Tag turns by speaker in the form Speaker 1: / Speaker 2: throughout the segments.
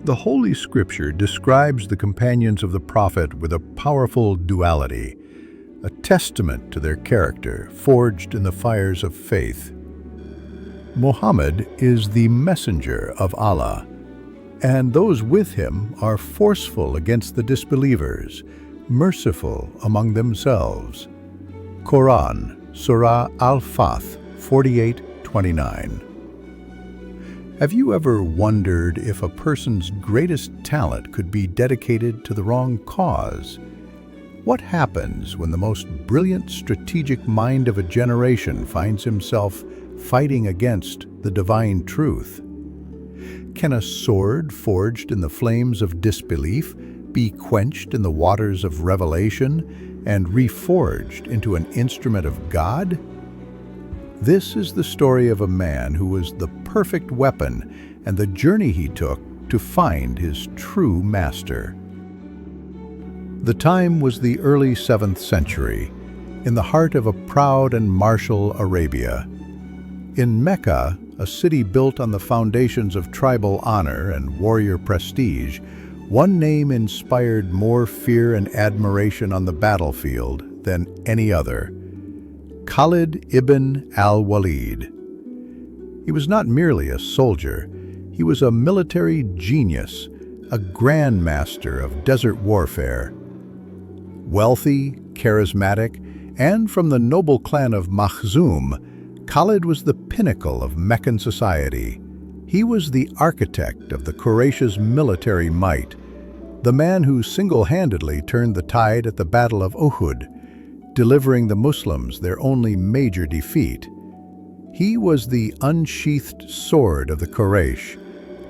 Speaker 1: The Holy Scripture describes the companions of the Prophet with a powerful duality, a testament to their character forged in the fires of faith. Muhammad is the messenger of Allah, and those with him are forceful against the disbelievers, merciful among themselves. Qur'an, Surah Al-Fath 48:29. Have you ever wondered if a person's greatest talent could be dedicated to the wrong cause? What happens when the most brilliant strategic mind of a generation finds himself fighting against the divine truth? Can a sword forged in the flames of disbelief be quenched in the waters of revelation and reforged into an instrument of God? This is the story of a man who was the perfect weapon and the journey he took to find his true master. The time was the early 7th century, in the heart of a proud and martial Arabia. In Mecca, a city built on the foundations of tribal honor and warrior prestige, one name inspired more fear and admiration on the battlefield than any other: Khalid ibn al-Walid. He was not merely a soldier, he was a military genius, a grandmaster of desert warfare. Wealthy, charismatic, and from the noble clan of Makhzum, Khalid was the pinnacle of Meccan society. He was the architect of the Quraysh's military might, the man who single-handedly turned the tide at the Battle of Uhud, delivering the Muslims their only major defeat. He was the unsheathed sword of the Quraysh,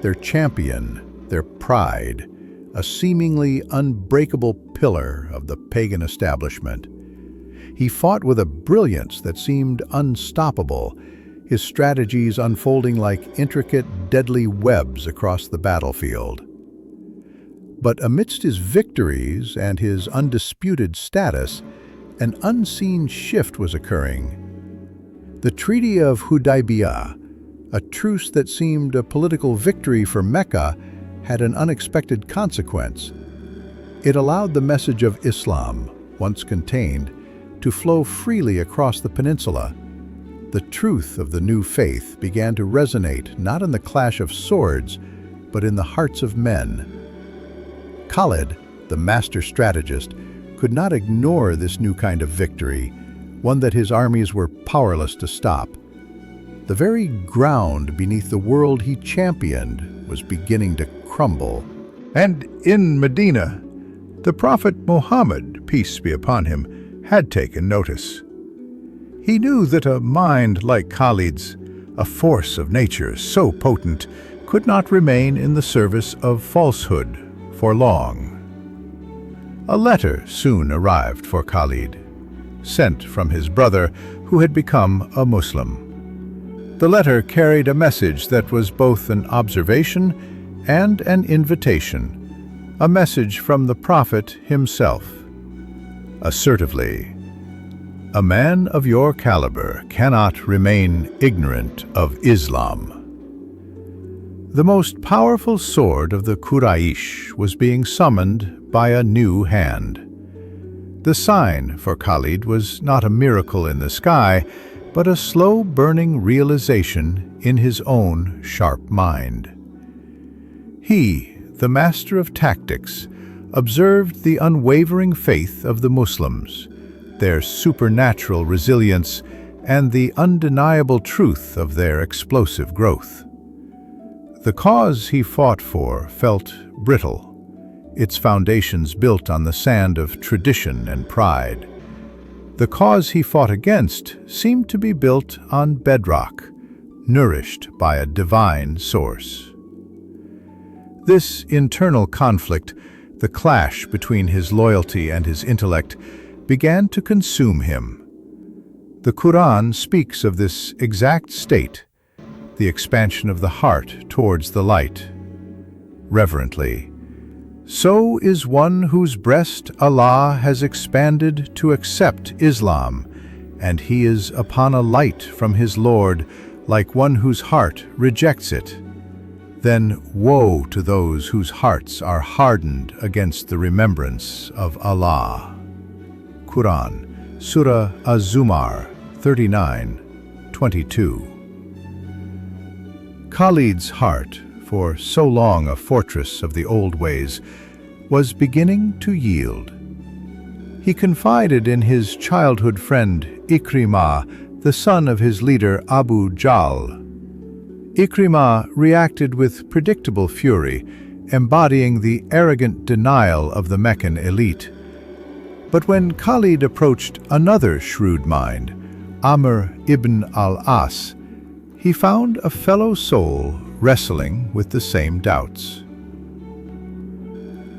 Speaker 1: their champion, their pride, a seemingly unbreakable pillar of the pagan establishment. He fought with a brilliance that seemed unstoppable, his strategies unfolding like intricate, deadly webs across the battlefield. But amidst his victories and his undisputed status, an unseen shift was occurring. The Treaty of Hudaybiyah, a truce that seemed a political victory for Mecca, had an unexpected consequence. It allowed the message of Islam, once contained, to flow freely across the peninsula. The truth of the new faith began to resonate not in the clash of swords, but in the hearts of men. Khalid, the master strategist, could not ignore this new kind of victory, one that his armies were powerless to stop. The very ground beneath the world he championed was beginning to crumble.
Speaker 2: And in Medina, the Prophet Muhammad, peace be upon him, had taken notice. He knew that a mind like Khalid's, a force of nature so potent, could not remain in the service of falsehood for long. A letter soon arrived for Khalid, sent from his brother who had become a Muslim. The letter carried a message that was both an observation and an invitation, a message from the Prophet himself. Assertively, "A man of your caliber cannot remain ignorant of Islam." The most powerful sword of the Quraysh was being summoned by a new hand. The sign for Khalid was not a miracle in the sky, but a slow-burning realization in his own sharp mind. He, the master of tactics, observed the unwavering faith of the Muslims, their supernatural resilience, and the undeniable truth of their explosive growth. The cause he fought for felt brittle, its foundations built on the sand of tradition and pride. The cause he fought against seemed to be built on bedrock, nourished by a divine source. This internal conflict, the clash between his loyalty and his intellect, began to consume him. The Qur'an speaks of this exact state, the expansion of the heart towards the light. Reverently, "So is one whose breast Allah has expanded to accept Islam, and he is upon a light from his Lord, like one whose heart rejects it." Then woe to those whose hearts are hardened against the remembrance of Allah. Qur'an, Surah Az-Zumar 39:22. Khalid's heart, for so long a fortress of the old ways, was beginning to yield. He confided in his childhood friend Ikrimah, the son of his leader Abu Jahl. Ikrimah reacted with predictable fury, embodying the arrogant denial of the Meccan elite. But when Khalid approached another shrewd mind, Amr ibn al-As, he found a fellow soul wrestling with the same doubts.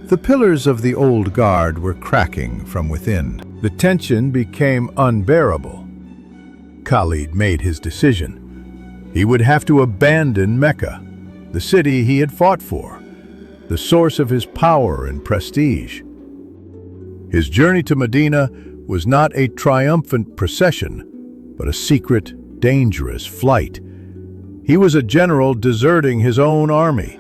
Speaker 2: The pillars of the old guard were cracking from within.
Speaker 1: The tension became unbearable. Khalid made his decision. He would have to abandon Mecca, the city he had fought for, the source of his power and prestige. His journey to Medina was not a triumphant procession, but a secret, dangerous flight. He was a general deserting his own army,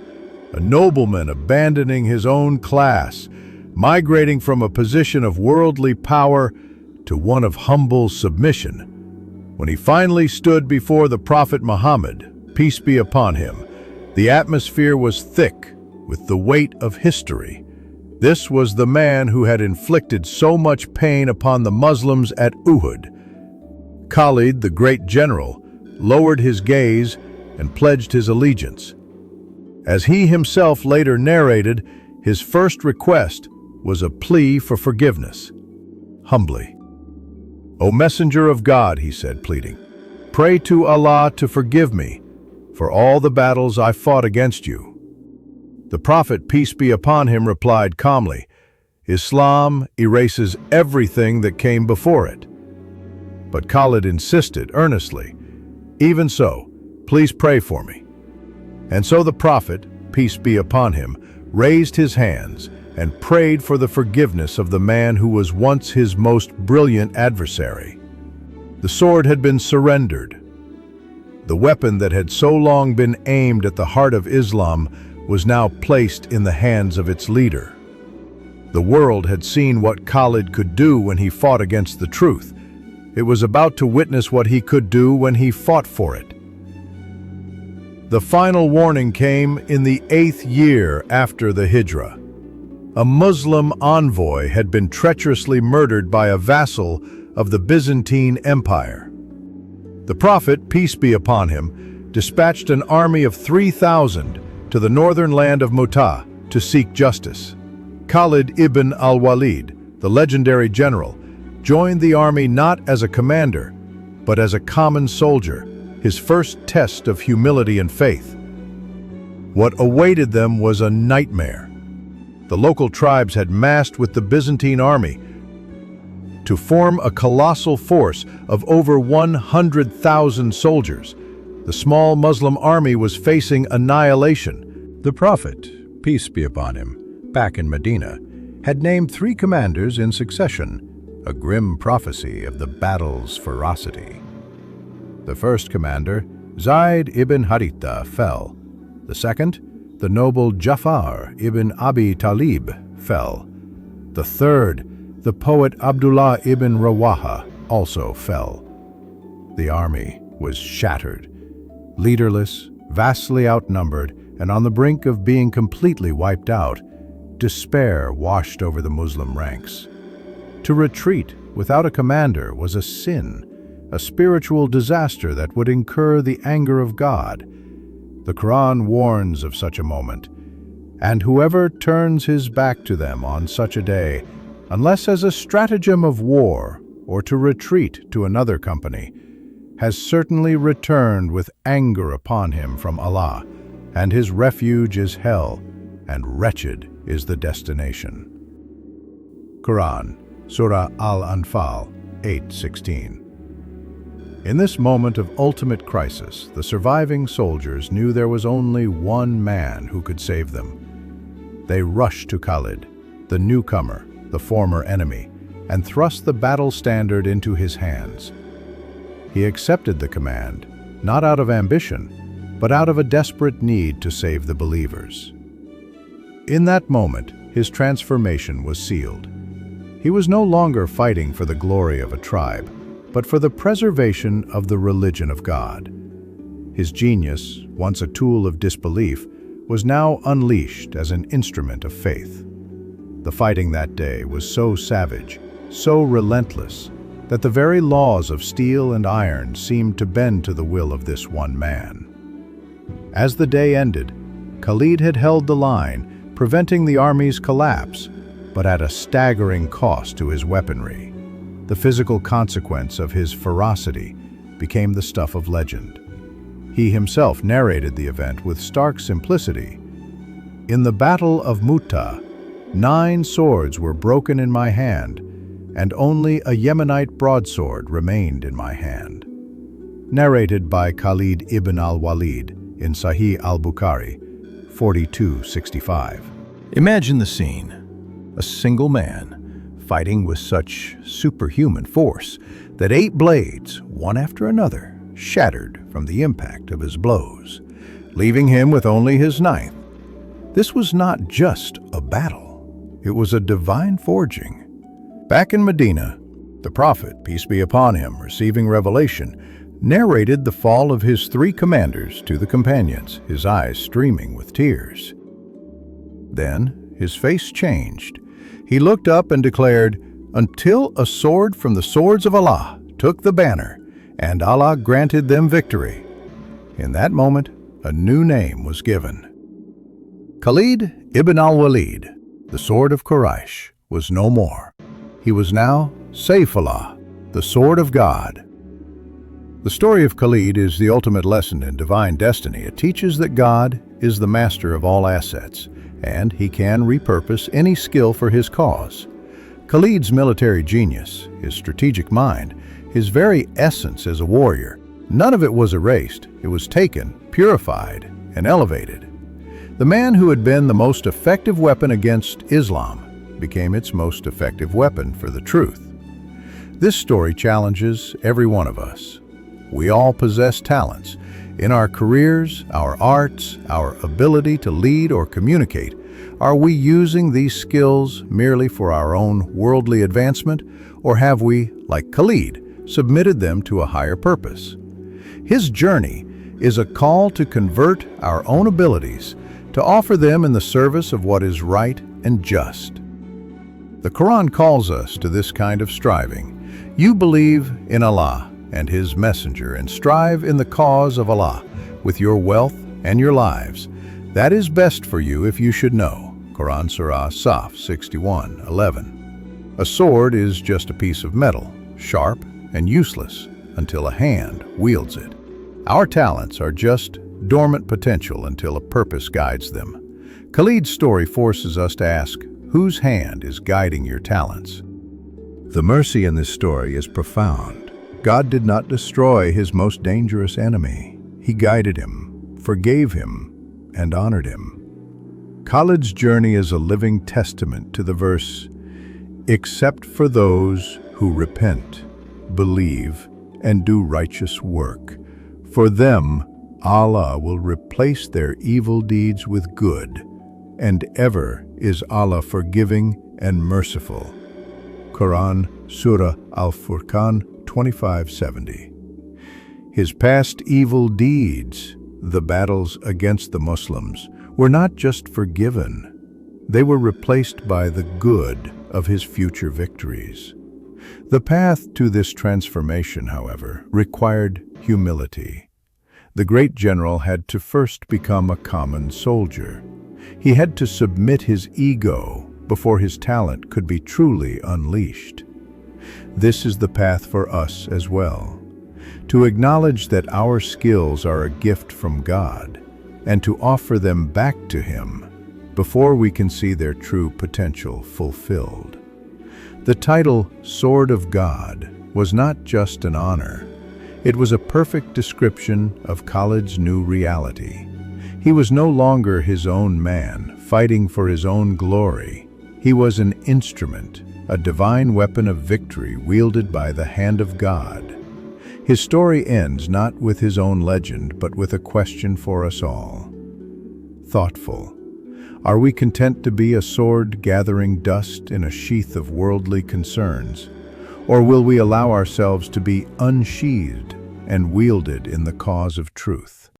Speaker 1: a nobleman abandoning his own class, migrating from a position of worldly power to one of humble submission. When he finally stood before the Prophet Muhammad, peace be upon him, the atmosphere was thick with the weight of history. This was the man who had inflicted so much pain upon the Muslims at Uhud. Khalid, the great general, lowered his gaze and pledged his allegiance. As he himself later narrated, his first request was a plea for forgiveness. Humbly, "O Messenger of God," he said, pleading, "pray to Allah to forgive me for all the battles I fought against you." The Prophet, peace be upon him, replied calmly, "Islam erases everything that came before it." But Khalid insisted earnestly, "Even so, please pray for me." And so the Prophet, peace be upon him, raised his hands and prayed for the forgiveness of the man who was once his most brilliant adversary. The sword had been surrendered. The weapon that had so long been aimed at the heart of Islam was now placed in the hands of its leader. The world had seen what Khalid could do when he fought against the truth. It was about to witness what he could do when he fought for it. The final warning came in the 8th year after the Hijrah. A Muslim envoy had been treacherously murdered by a vassal of the Byzantine Empire. The Prophet, peace be upon him, dispatched an army of 3,000 to the northern land of Mu'tah to seek justice. Khalid ibn al-Walid, the legendary general, joined the army not as a commander, but as a common soldier, his first test of humility and faith. What awaited them was a nightmare. The local tribes had massed with the Byzantine army to form a colossal force of over 100,000 soldiers. The small Muslim army was facing annihilation. The Prophet, peace be upon him, back in Medina, had named 3 commanders in succession, a grim prophecy of the battle's ferocity. The first commander, Zayd ibn Haritha, fell. The second, the noble Jafar ibn Abi Talib, fell. The third, the poet Abdullah ibn Rawaha, also fell. The army was shattered, leaderless, vastly outnumbered, and on the brink of being completely wiped out. Despair washed over the Muslim ranks. To retreat without a commander was a sin, a spiritual disaster that would incur the anger of God. The Qur'an warns of such a moment, and whoever turns his back to them on such a day, unless as a stratagem of war or to retreat to another company, has certainly returned with anger upon him from Allah, and his refuge is hell, and wretched is the destination. Qur'an, Surah Al-Anfal 8:16. In this moment of ultimate crisis, the surviving soldiers knew there was only one man who could save them. They rushed to Khalid, the newcomer, the former enemy, and thrust the battle standard into his hands. He accepted the command, not out of ambition, but out of a desperate need to save the believers. In that moment, his transformation was sealed. He was no longer fighting for the glory of a tribe, but for the preservation of the religion of God. His genius, once a tool of disbelief, was now unleashed as an instrument of faith. The fighting that day was so savage, so relentless, that the very laws of steel and iron seemed to bend to the will of this one man. As the day ended, Khalid had held the line, preventing the army's collapse, but at a staggering cost to his weaponry. The physical consequence of his ferocity became the stuff of legend. He himself narrated the event with stark simplicity. "In the Battle of Mu'tah, 9 swords were broken in my hand, and only a Yemenite broadsword remained in my hand." Narrated by Khalid ibn al-Walid in Sahih al-Bukhari, 4265. Imagine the scene. A single man, fighting with such superhuman force that 8 blades, one after another, shattered from the impact of his blows, leaving him with only his 9th. This was not just a battle. It was a divine forging. Back in Medina, the Prophet, peace be upon him, receiving revelation, narrated the fall of his 3 commanders to the companions, his eyes streaming with tears. Then his face changed. He looked up and declared, "Until a sword from the swords of Allah took the banner, and Allah granted them victory." In that moment, a new name was given. Khalid ibn al-Walid, the sword of Quraysh, was no more. He was now Sayfullah, the sword of God. The story of Khalid is the ultimate lesson in divine destiny. It teaches that God is the master of all assets, and he can repurpose any skill for his cause. Khalid's military genius, his strategic mind, his very essence as a warrior, none of it was erased. It was taken, purified, and elevated. The man who had been the most effective weapon against Islam became its most effective weapon for the truth. This story challenges every one of us. We all possess talents. In our careers, our arts, our ability to lead or communicate, are we using these skills merely for our own worldly advancement, or have we, like Khalid, submitted them to a higher purpose? His journey is a call to convert our own abilities, to offer them in the service of what is right and just. The Qur'an calls us to this kind of striving. You believe in Allah and His Messenger and strive in the cause of Allah with your wealth and your lives. That is best for you if you should know. Qur'an Surah Yusuf 61:11. A sword is just a piece of metal, sharp and useless until a hand wields it. Our talents are just dormant potential until a purpose guides them. Khalid's story forces us to ask, whose hand is guiding your talents? The mercy in this story is profound. God did not destroy his most dangerous enemy. He guided him, forgave him, and honored him. Khalid's journey is a living testament to the verse, "Except for those who repent, believe, and do righteous work. For them, Allah will replace their evil deeds with good, and ever is Allah forgiving and merciful." Qur'an, Surah Al-Furqan 25:70. His past evil deeds, the battles against the Muslims, were not just forgiven. They were replaced by the good of his future victories. The path to this transformation, however, required humility. The great general had to first become a common soldier. He had to submit his ego before his talent could be truly unleashed. This is the path for us as well. To acknowledge that our skills are a gift from God, and to offer them back to Him before we can see their true potential fulfilled. The title, Sword of God, was not just an honor. It was a perfect description of Khalid's new reality. He was no longer his own man, fighting for his own glory. He was an instrument, a divine weapon of victory wielded by the hand of God. His story ends not with his own legend, but with a question for us all. Thoughtful. Are we content to be a sword gathering dust in a sheath of worldly concerns? Or will we allow ourselves to be unsheathed and wielded in the cause of truth?